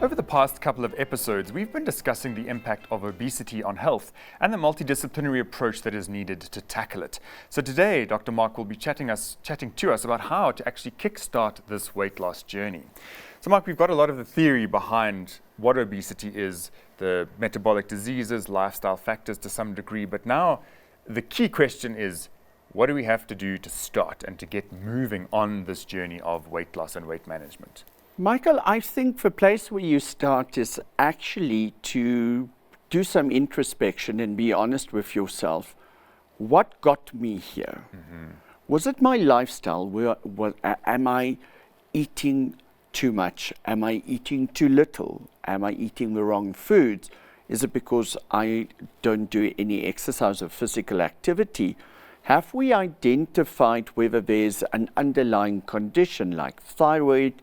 Over the past couple of episodes, we've been discussing the impact of obesity on health and the multidisciplinary approach that is needed to tackle it. So today, Dr. Mark will be chatting to us about how to actually kickstart this weight loss journey. So Mark, we've got a lot of the theory behind what obesity is, the metabolic diseases, lifestyle factors to some degree, but now the key question is, what do we have to do to start and to get moving on this journey of weight loss and weight management? Michael, I think the place where you start is actually to do some introspection and be honest with yourself. What got me here? Was it my lifestyle? Am I eating too much? Am I eating too little? Am I eating the wrong foods? Is it because I don't do any exercise or physical activity? Have we identified whether there's an underlying condition like thyroid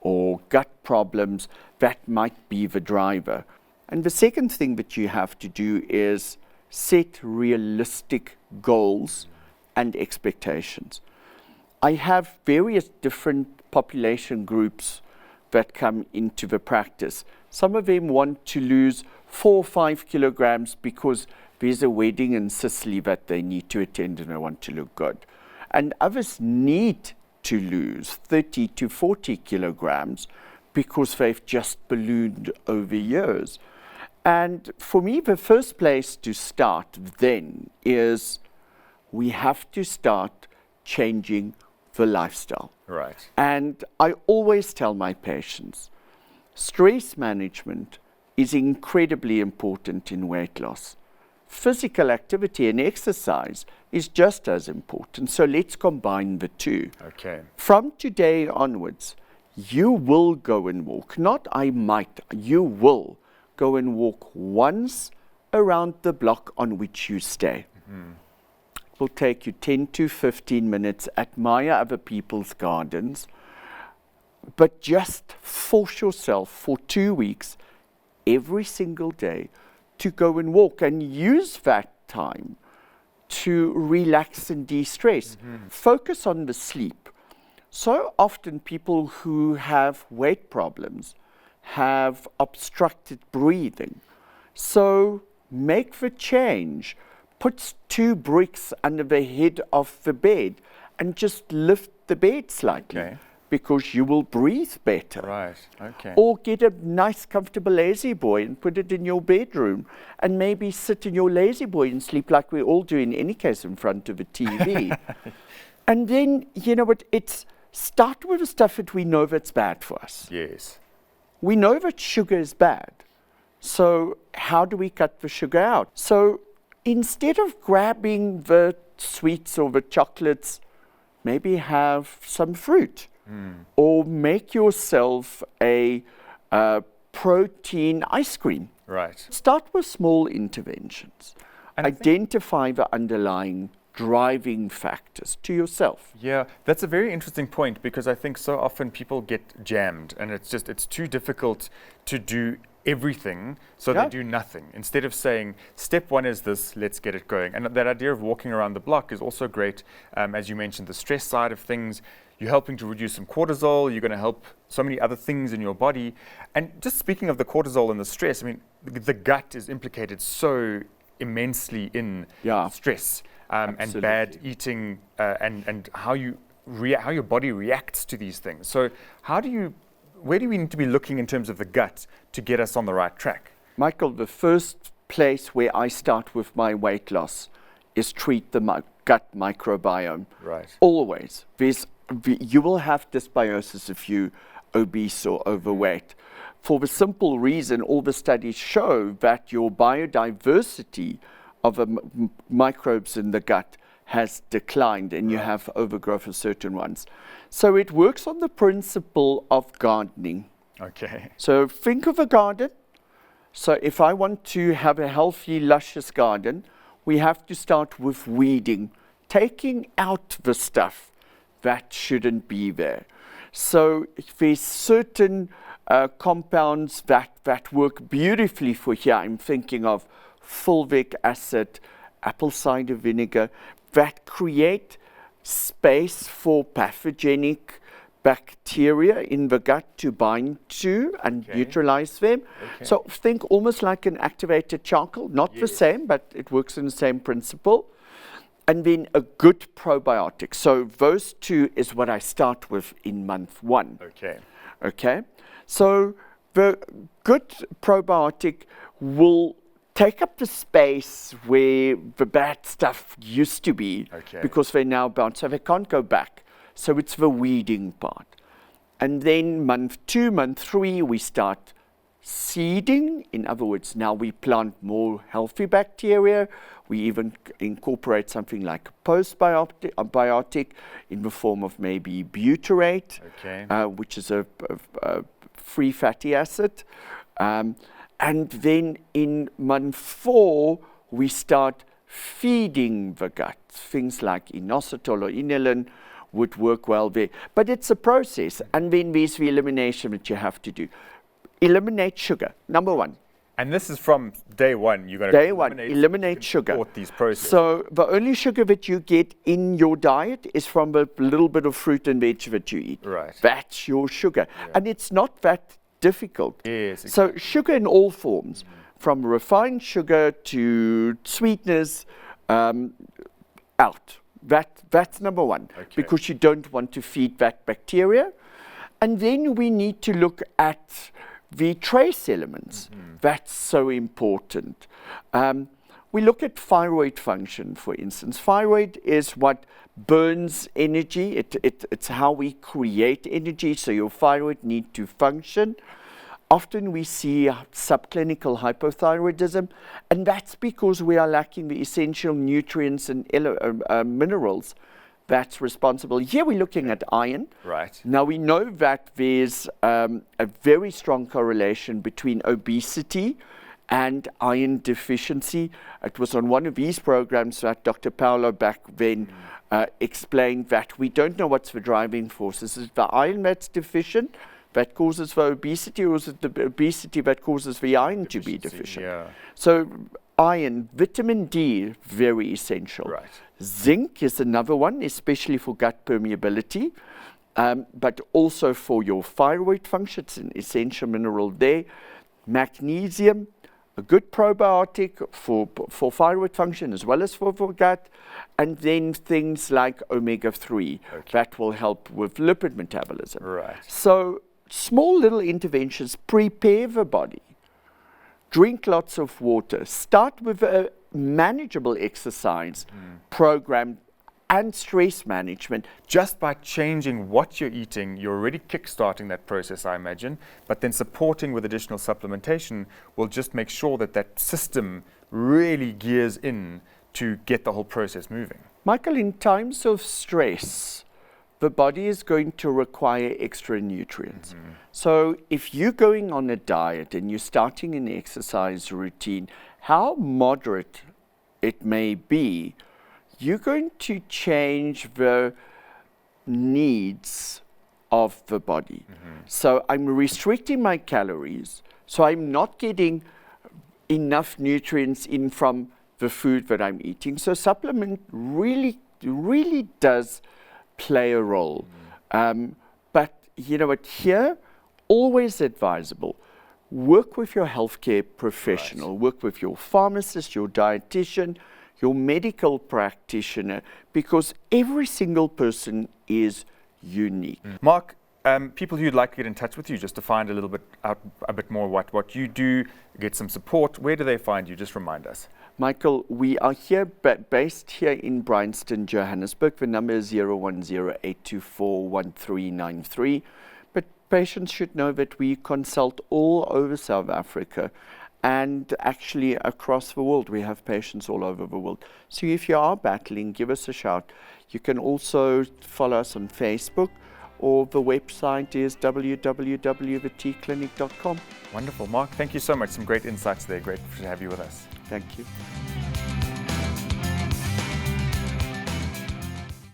or gut problems that might be the driver? And the second thing that you have to do is set realistic goals and expectations. I have various different population groups that come into the practice. Some of them want to lose 4 or 5 kilograms because there's a wedding in Sicily that they need to attend and they want to look good. And others need to lose 30 to 40 kilograms because they've just ballooned over years. And for me, the first place to start then is we have to start changing the lifestyle. Right. And I always tell my patients, stress management is incredibly important in weight loss. Physical activity and exercise is just as important. So let's combine the two. Okay. From today onwards, you will go and walk. Not I might, you will go and walk once around the block on which you stay. It will take you 10 to 15 minutes. Admire other people's gardens. But just force yourself for 2 weeks, every single day, to go and walk and use that time to relax and de-stress. Focus on the sleep. So often people who have weight problems have obstructed breathing. So make the change. Put 2 bricks under the head of the bed and just lift the bed slightly. Okay. Because you will breathe better. Right, okay. Or get a nice, comfortable lazy boy and put it in your bedroom and maybe sit in your lazy boy and sleep like we all do in any case in front of a TV. And then, you know what, it's start with the stuff that we know that's bad for us. Yes. We know that sugar is bad. So how do we cut the sugar out? So instead of grabbing the sweets or the chocolates, maybe have some fruit. Or make yourself a protein ice cream. Right. Start with small interventions. And identify the underlying driving factors to yourself. Yeah, that's a very interesting point because I think so often people get jammed and it's too difficult to do everything, so they do nothing. Instead of saying, step 1 is this, let's get it going. And that idea of walking around the block is also great. As you mentioned, the stress side of things, you're helping to reduce some cortisol, you're going to help so many other things in your body. And just speaking of the cortisol and the stress, I mean, the gut is implicated so immensely in stress and bad eating and how your body reacts to these things. So where do we need to be looking in terms of the gut to get us on the right track? Michael, the first place where I start with my weight loss is treat the gut microbiome. Right. Always. You will have dysbiosis if you're obese or overweight. For the simple reason, all the studies show that your biodiversity of microbes in the gut has declined and you have overgrowth of certain ones. So it works on the principle of gardening. Okay. So think of a garden. So if I want to have a healthy, luscious garden, we have to start with weeding, taking out the stuff that shouldn't be there. So there's certain compounds that work beautifully for here. I'm thinking of fulvic acid, apple cider vinegar, that create space for pathogenic bacteria in the gut to bind to and neutralize them. So think almost like an activated charcoal, not the same, but it works in the same principle. And then a good probiotic. So those two is what I start with in month 1. Okay. So the good probiotic will take up the space where the bad stuff used to be, because they're now bound, so they can't go back. So it's the weeding part. And then month 2, month 3, we start seeding. In other words, now we plant more healthy bacteria. We even incorporate something like a postbiotic in the form of maybe butyrate, which is a free fatty acid. And then in month 4, we start feeding the gut. Things like inositol or inulin would work well there. But it's a process. And then there's the elimination that you have to do. Eliminate sugar, number 1. And this is from day 1. You're going to eliminate sugar. These processes. So the only sugar that you get in your diet is from the little bit of fruit and veg that you eat. That's your sugar. And it's not that difficult. So sugar in all forms, from refined sugar to sweeteners, out. That's number 1, because you don't want to feed that bacteria. And then we need to look at the trace elements. That's so important. We look at thyroid function, for instance. Thyroid is what burns energy. It's how we create energy, so your thyroid needs to function. Often we see subclinical hypothyroidism, and that's because we are lacking the essential nutrients and minerals that's responsible. Here we're looking at iron. Now we know that there's a very strong correlation between obesity and iron deficiency. It was on one of these programs that Dr. Paolo back then explained that we don't know what's the driving forces. Is it the iron that's deficient that causes the obesity, or is it the obesity that causes the iron to be deficient? So iron, vitamin D, very essential. Zinc is another one, especially for gut permeability, but also for your thyroid function. It's an essential mineral there. Magnesium, a good probiotic for thyroid function as well as for gut. And then things like omega-3 that will help with lipid metabolism. So small little interventions prepare the body. Drink lots of water. Start with a manageable exercise program and stress management. Just by changing what you're eating, you're already kickstarting that process, I imagine. But then supporting with additional supplementation will just make sure that that system really gears in to get the whole process moving. Michael, in times of stress, the body is going to require extra nutrients. So if you're going on a diet and you're starting an exercise routine, how moderate it may be, you're going to change the needs of the body. So I'm restricting my calories, so I'm not getting enough nutrients in from the food that I'm eating. So supplement really does play a role. But you know what, here, always advisable. Work with your healthcare professional, work with your pharmacist, your dietitian, your medical practitioner, because every single person is unique. Mark, people who'd like to get in touch with you just to find a bit more what you do, get some support, where do they find you? Just remind us. Michael, we are here, based here in Bryanston, Johannesburg. The number is 010-824-1393. But patients should know that we consult all over South Africa and actually across the world. We have patients all over the world. So if you are battling, give us a shout. You can also follow us on Facebook, or the website is www.thetclinic.com. Wonderful. Mark, thank you so much. Some great insights there. Great to have you with us. Thank you.